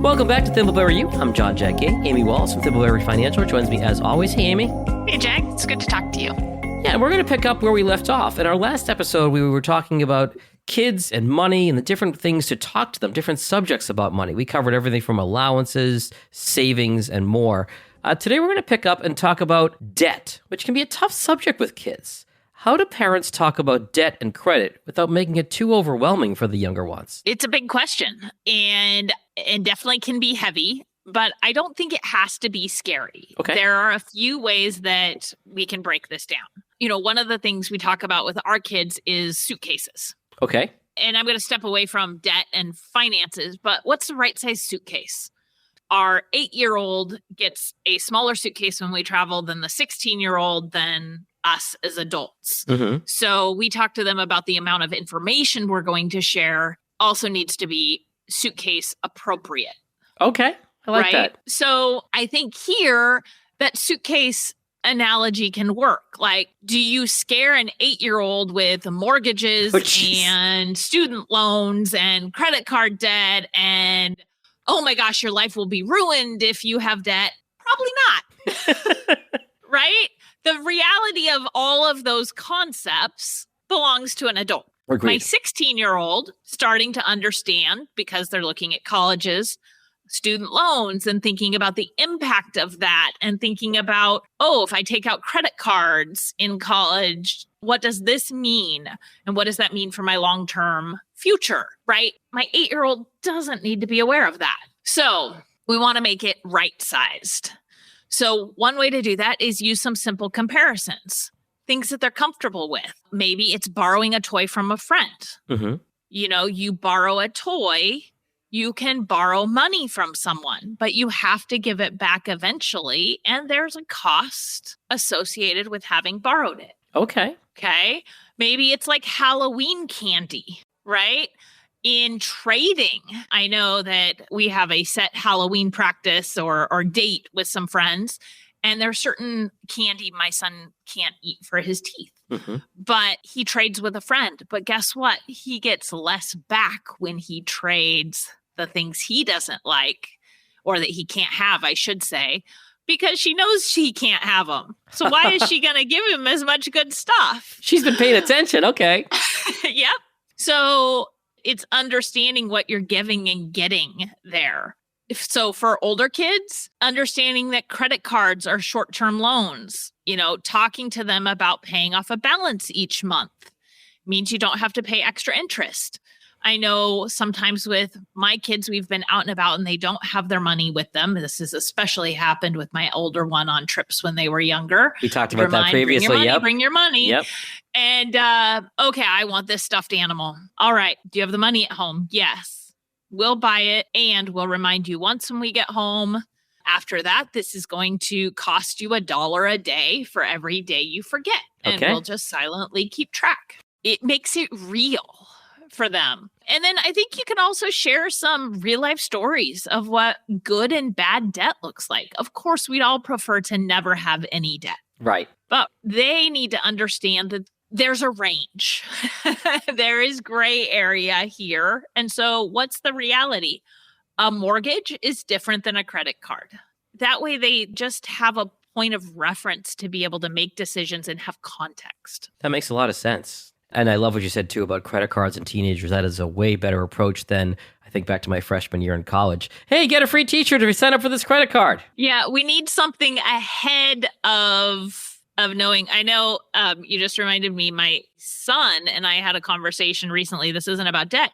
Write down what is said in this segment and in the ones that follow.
Welcome back to ThimbleberryU. I'm John Jag and Amy Walls from Thimbleberry Financial. Joins me as always. Hey, Amy. Hey, Jag. It's good to talk to you. Yeah, we're going to pick up where we left off. In our last episode, we were talking about kids and money and the different things to talk to them, different subjects about money. We covered everything from allowances, savings, and more. Today, we're going to pick up and talk about debt, which can be a tough subject with kids. How do parents talk about debt and credit without making it too overwhelming for the younger ones? It's a big question and definitely can be heavy, but I don't think it has to be scary. Okay. There are a few ways that we can break this down. You know, one of the things we talk about with our kids is suitcases. Okay. And I'm going to step away from debt and finances, but what's the right size suitcase? Our 8-year-old gets a smaller suitcase when we travel than the 16-year-old than us as adults. Mm-hmm. So we talk to them about the amount of information we're going to share also needs to be suitcase appropriate. Okay. I like that. So I think here that suitcase analogy can work. Like, do you scare an 8-year-old with mortgages and student loans and credit card debt and, oh my gosh, your life will be ruined if you have debt? Probably not. Right? The reality of all of those concepts belongs to an adult. Agreed. My 16-year-old starting to understand because they're looking at colleges, student loans, and thinking about the impact of that and thinking about, oh, if I take out credit cards in college, what does this mean? And what does that mean for my long-term future, right? My 8-year-old doesn't need to be aware of that. So we want to make it right-sized. So one way to do that is use some simple comparisons, things that they're comfortable with. Maybe it's borrowing a toy from a friend. Mm-hmm. You know, you borrow a toy, you can borrow money from someone, but you have to give it back eventually. And there's a cost associated with having borrowed it. Okay. Okay. Maybe it's like Halloween candy, right? In trading, I know that we have a set Halloween practice or date with some friends, and there's certain candy my son can't eat for his teeth. Mm-hmm. But he trades with a friend. But guess what? He gets less back when he trades the things he doesn't like or that he can't have, I should say, because she knows she can't have them. So why is she going to give him as much good stuff? She's been paying attention. Okay. Yep. So it's understanding what you're giving and getting there. So for older kids, understanding that credit cards are short-term loans, you know, talking to them about paying off a balance each month means you don't have to pay extra interest. I know sometimes with my kids, we've been out and about and they don't have their money with them. This has especially happened with my older one on trips when they were younger. We talked about that previously. Bring your money. Yep. And, okay, I want this stuffed animal. All right. Do you have the money at home? Yes. We'll buy it and we'll remind you once when we get home. After that, this is going to cost you $1 a day for every day you forget. And we'll just silently keep track. It makes it real for them. And then I think you can also share some real life stories of what good and bad debt looks like. Of course, we'd all prefer to never have any debt. Right. But they need to understand that there's a range. There is gray area here. And so what's the reality? A mortgage is different than a credit card. That way they just have a point of reference to be able to make decisions and have context. That makes a lot of sense. And I love what you said, too, about credit cards and teenagers. That is a way better approach than, I think, back to my freshman year in college. Hey, get a free t-shirt if you sign up for this credit card. Yeah, we need something ahead of knowing. I know you just reminded me, my son and I had a conversation recently. This isn't about debt,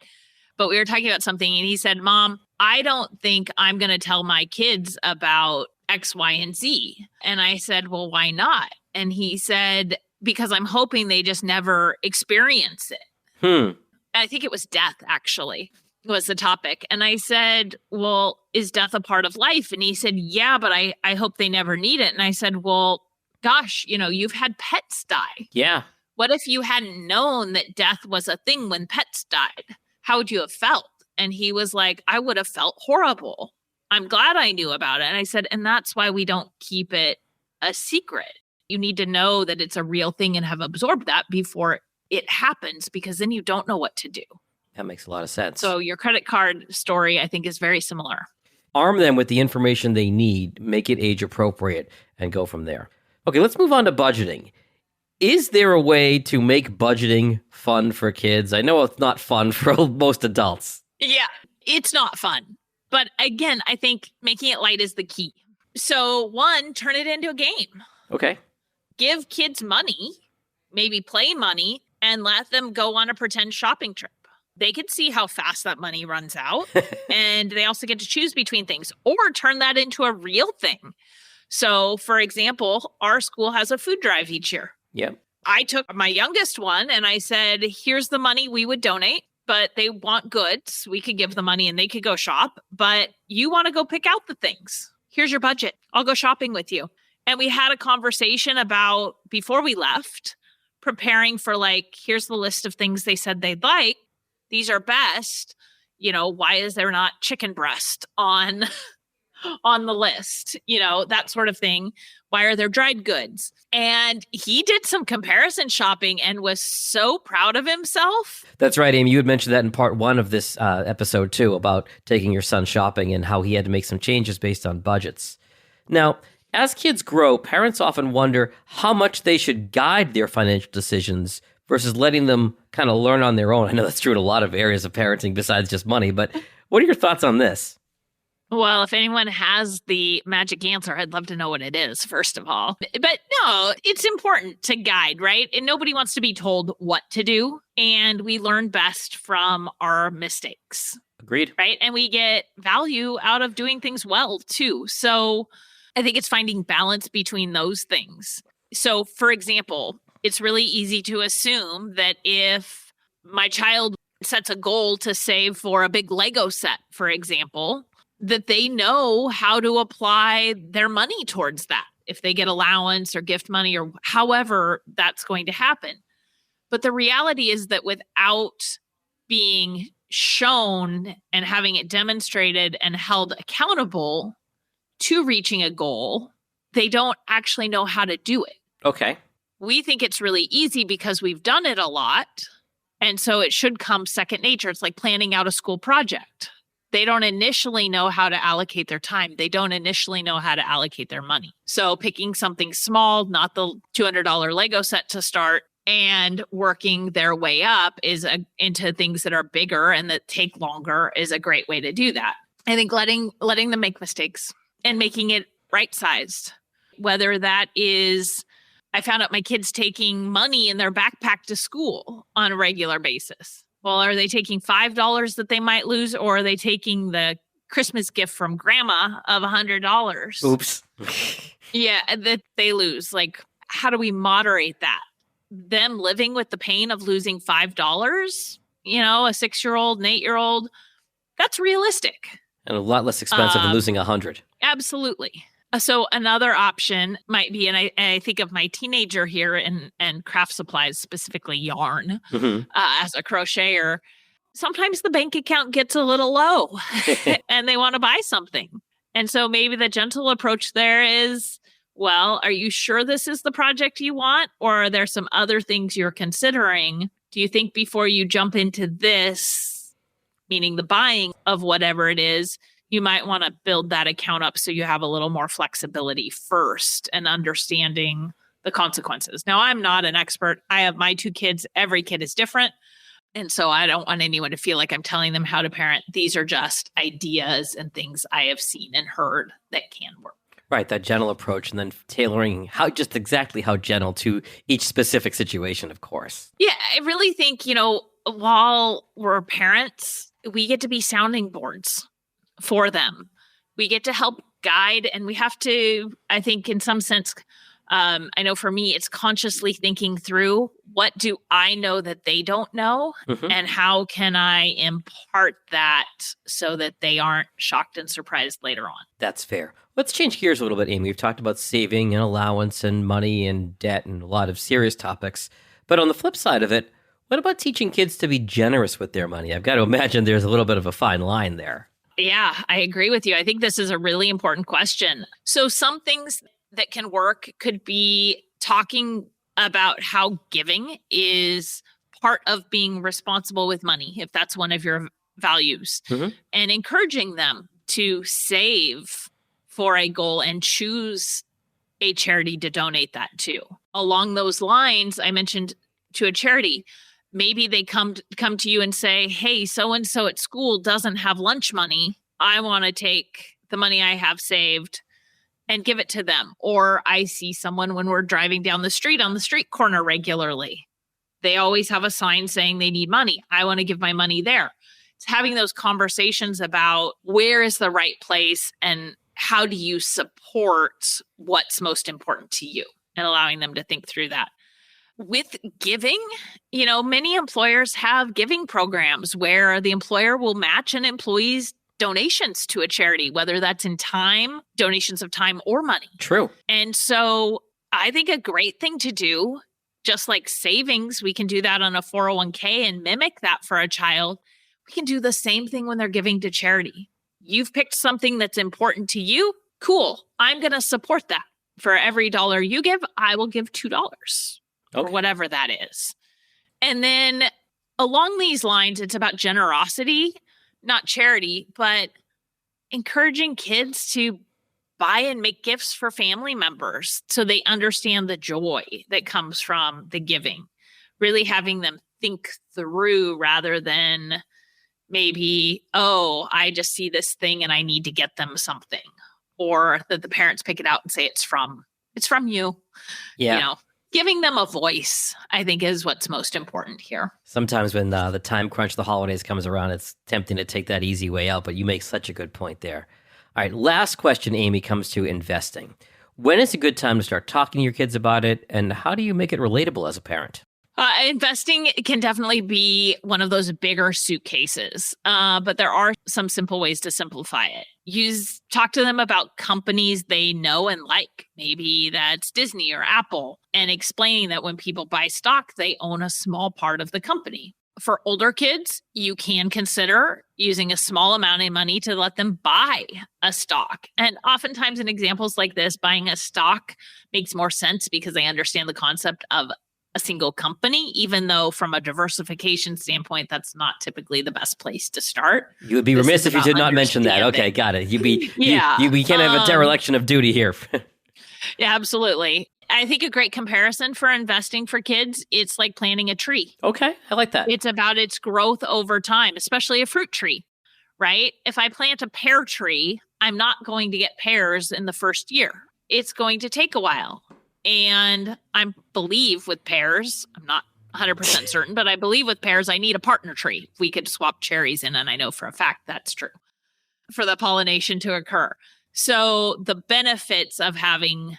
but we were talking about something. And he said, Mom, I don't think I'm going to tell my kids about X, Y, and Z. And I said, well, why not? And he said, because I'm hoping they just never experience it. I think it was death, actually, was the topic. And I said, well, is death a part of life? And he said, yeah, but I hope they never need it. And I said, well, gosh, you know, you've had pets die. Yeah. What if you hadn't known that death was a thing when pets died? How would you have felt? And he was like, I would have felt horrible. I'm glad I knew about it. And I said, and that's why we don't keep it a secret. You need to know that it's a real thing and have absorbed that before it happens, because then you don't know what to do. That makes a lot of sense. So your credit card story, I think, is very similar. arm them with the information they need, make it age appropriate, and go from there. Okay, let's move on to budgeting. Is there a way to make budgeting fun for kids? I know it's not fun for most adults. Yeah, it's not fun. But again, I think making it light is the key. So one, turn it into a game. Okay. Give kids money, maybe play money, and let them go on a pretend shopping trip. They can see how fast that money runs out. And they also get to choose between things or turn that into a real thing. So, for example, our school has a food drive each year. Yep. I took my youngest one and I said, here's the money we would donate, but they want goods. We could give the money and they could go shop, but you want to go pick out the things. Here's your budget. I'll go shopping with you. And we had a conversation about, before we left, preparing for like, here's the list of things they said they'd like. These are best. You know, why is there not chicken breast on the list? You know, that sort of thing. Why are there dried goods? And he did some comparison shopping and was so proud of himself. That's right, Amy. You had mentioned that in part 1 of this episode too, about taking your son shopping and how he had to make some changes based on budgets. Now, as kids grow, parents often wonder how much they should guide their financial decisions versus letting them kind of learn on their own. I know that's true in a lot of areas of parenting besides just money, but what are your thoughts on this? Well, if anyone has the magic answer, I'd love to know what it is, first of all. But no, it's important to guide, right? And nobody wants to be told what to do. And we learn best from our mistakes. Agreed. Right? And we get value out of doing things well, too. So I think it's finding balance between those things. So, for example, it's really easy to assume that if my child sets a goal to save for a big Lego set, for example, that they know how to apply their money towards that. If they get allowance or gift money or however that's going to happen. But the reality is that without being shown and having it demonstrated and held accountable to reaching a goal, they don't actually know how to do it. Okay. We think it's really easy because we've done it a lot. And so it should come second nature. It's like planning out a school project. They don't initially know how to allocate their time. They don't initially know how to allocate their money. So picking something small, not the $200 Lego set to start, and working their way up into things that are bigger and that take longer is a great way to do that. I think letting them make mistakes and making it right-sized, whether that is, I found out my kids taking money in their backpack to school on a regular basis. Well, are they taking $5 that they might lose, or are they taking the Christmas gift from grandma of $100? Oops. Yeah, that they lose. Like, how do we moderate that? Them living with the pain of losing $5, you know, a 6-year-old, an 8-year-old, that's realistic. And a lot less expensive than losing 100. Absolutely. So another option might be, and I think of my teenager here and craft supplies, specifically yarn, as a crocheter. Sometimes the bank account gets a little low and they want to buy something. And so maybe the gentle approach there is, well, are you sure this is the project you want? Or are there some other things you're considering? Do you think before you jump into this, meaning the buying of whatever it is, you might want to build that account up so you have a little more flexibility first and understanding the consequences. Now, I'm not an expert. I have my 2 kids. Every kid is different. And so I don't want anyone to feel like I'm telling them how to parent. These are just ideas and things I have seen and heard that can work. Right, that gentle approach, and then tailoring just exactly how gentle to each specific situation, of course. Yeah, I really think, you know, while we're parents, we get to be sounding boards for them. We get to help guide, and we have to, I think, in some sense, I know for me, it's consciously thinking through, what do I know that they don't know? And how can I impart that so that they aren't shocked and surprised later on? That's fair. Let's change gears a little bit, Amy. We've talked about saving and allowance and money and debt and a lot of serious topics. But on the flip side of it, what about teaching kids to be generous with their money? I've got to imagine there's a little bit of a fine line there. Yeah, I agree with you. I think this is a really important question. So some things that can work could be talking about how giving is part of being responsible with money, if that's one of your values, and encouraging them to save for a goal and choose a charity to donate that to. Along those lines, I mentioned to a charity, maybe they come to you and say, hey, so-and-so at school doesn't have lunch money. I want to take the money I have saved and give it to them. Or I see someone when we're driving down the street on the street corner regularly. They always have a sign saying they need money. I want to give my money there. It's having those conversations about where is the right place and how do you support what's most important to you, and allowing them to think through that. With giving, many employers have giving programs where the employer will match an employee's donations to a charity, whether that's in time, donations of time or money. True. And so I think a great thing to do, just like savings, we can do that on a 401k and mimic that for a child. We can do the same thing when they're giving to charity. You've picked something that's important to you. Cool. I'm going to support that. For every dollar you give, I will give $2 or whatever that is. And then along these lines, it's about generosity, not charity, but encouraging kids to buy and make gifts for family members so they understand the joy that comes from the giving. Really having them think through rather than maybe, I just see this thing and I need to get them something. Or that the parents pick it out and say it's from you. Yeah. Giving them a voice, I think, is what's most important here. Sometimes when the time crunch, the holidays comes around, it's tempting to take that easy way out, but you make such a good point there. All right, last question, Amy, comes to investing. When is a good time to start talking to your kids about it, and how do you make it relatable as a parent? Investing can definitely be one of those bigger suitcases, but there are some simple ways to simplify it. Talk to them about companies they know and like. Maybe that's Disney or Apple, and explaining that when people buy stock, they own a small part of the company. For older kids, you can consider using a small amount of money to let them buy a stock. And oftentimes in examples like this, buying a stock makes more sense because they understand the concept of a single company, even though from a diversification standpoint, that's not typically the best place to start. You would be remiss if you did not mention that. Okay, got it. We can't have a dereliction of duty here. Yeah, absolutely. I think a great comparison for investing for kids, it's like planting a tree. Okay, I like that. It's about its growth over time, especially a fruit tree, right? If I plant a pear tree, I'm not going to get pears in the first year. It's going to take a while. And I believe with pears, I'm not 100% certain, but I believe with pears, I need a partner tree. We could swap cherries in, and I know for a fact that's true, for the pollination to occur. So the benefits of having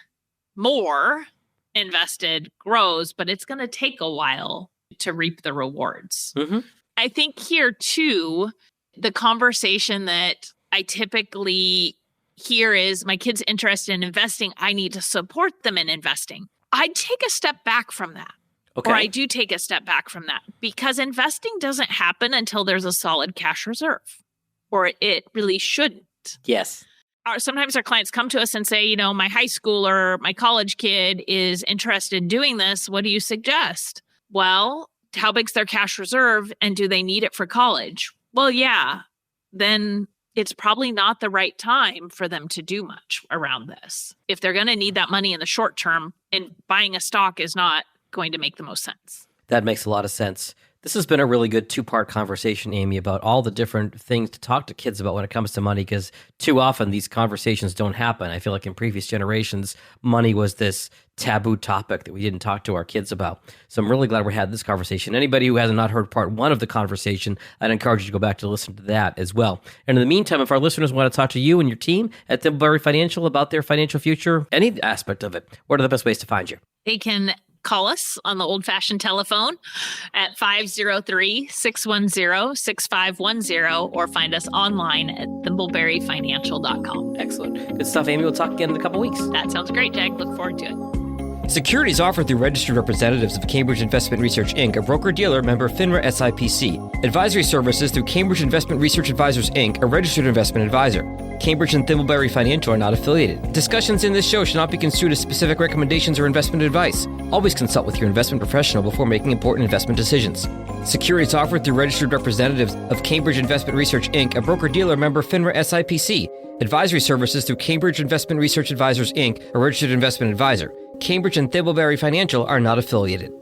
more invested grows, but it's going to take a while to reap the rewards. Mm-hmm. I think here too, the conversation that I typically hear is my kid's interested in investing. I need to support them in investing. I take a step back from that. Okay. Or I do take a step back from that because investing doesn't happen until there's a solid cash reserve, or it really shouldn't. Yes. Sometimes our clients come to us and say, my high school or my college kid is interested in doing this. What do you suggest? Well, how big's their cash reserve and do they need it for college? Well, yeah, then it's probably not the right time for them to do much around this. If they're going to need that money in the short term, and buying a stock is not going to make the most sense. That makes a lot of sense. This has been a really good two-part conversation, Amy, about all the different things to talk to kids about when it comes to money, because too often these conversations don't happen. I feel like in previous generations, money was this taboo topic that we didn't talk to our kids about. So I'm really glad we had this conversation. Anybody who has not heard part one of the conversation, I'd encourage you to go back to listen to that as well. And in the meantime, if our listeners want to talk to you and your team at Thimbleberry Financial about their financial future, any aspect of it, what are the best ways to find you? They can call us on the old-fashioned telephone at 503-610-6510 or find us online at ThimbleberryFinancial.com. Excellent. Good stuff, Amy. We'll talk again in a couple weeks. That sounds great, Jag. Look forward to it. Securities offered through registered representatives of Cambridge Investment Research, Inc., a broker-dealer member FINRA SIPC. Advisory services through Cambridge Investment Research Advisors, Inc., a registered investment advisor. Cambridge and Thimbleberry Financial are not affiliated. Discussions in this show should not be construed as specific recommendations or investment advice. Always consult with your investment professional before making important investment decisions. Securities offered through registered representatives of Cambridge Investment Research, Inc., a broker-dealer member FINRA SIPC. Advisory services through Cambridge Investment Research Advisors, Inc., a registered investment advisor. Cambridge and Thimbleberry Financial are not affiliated.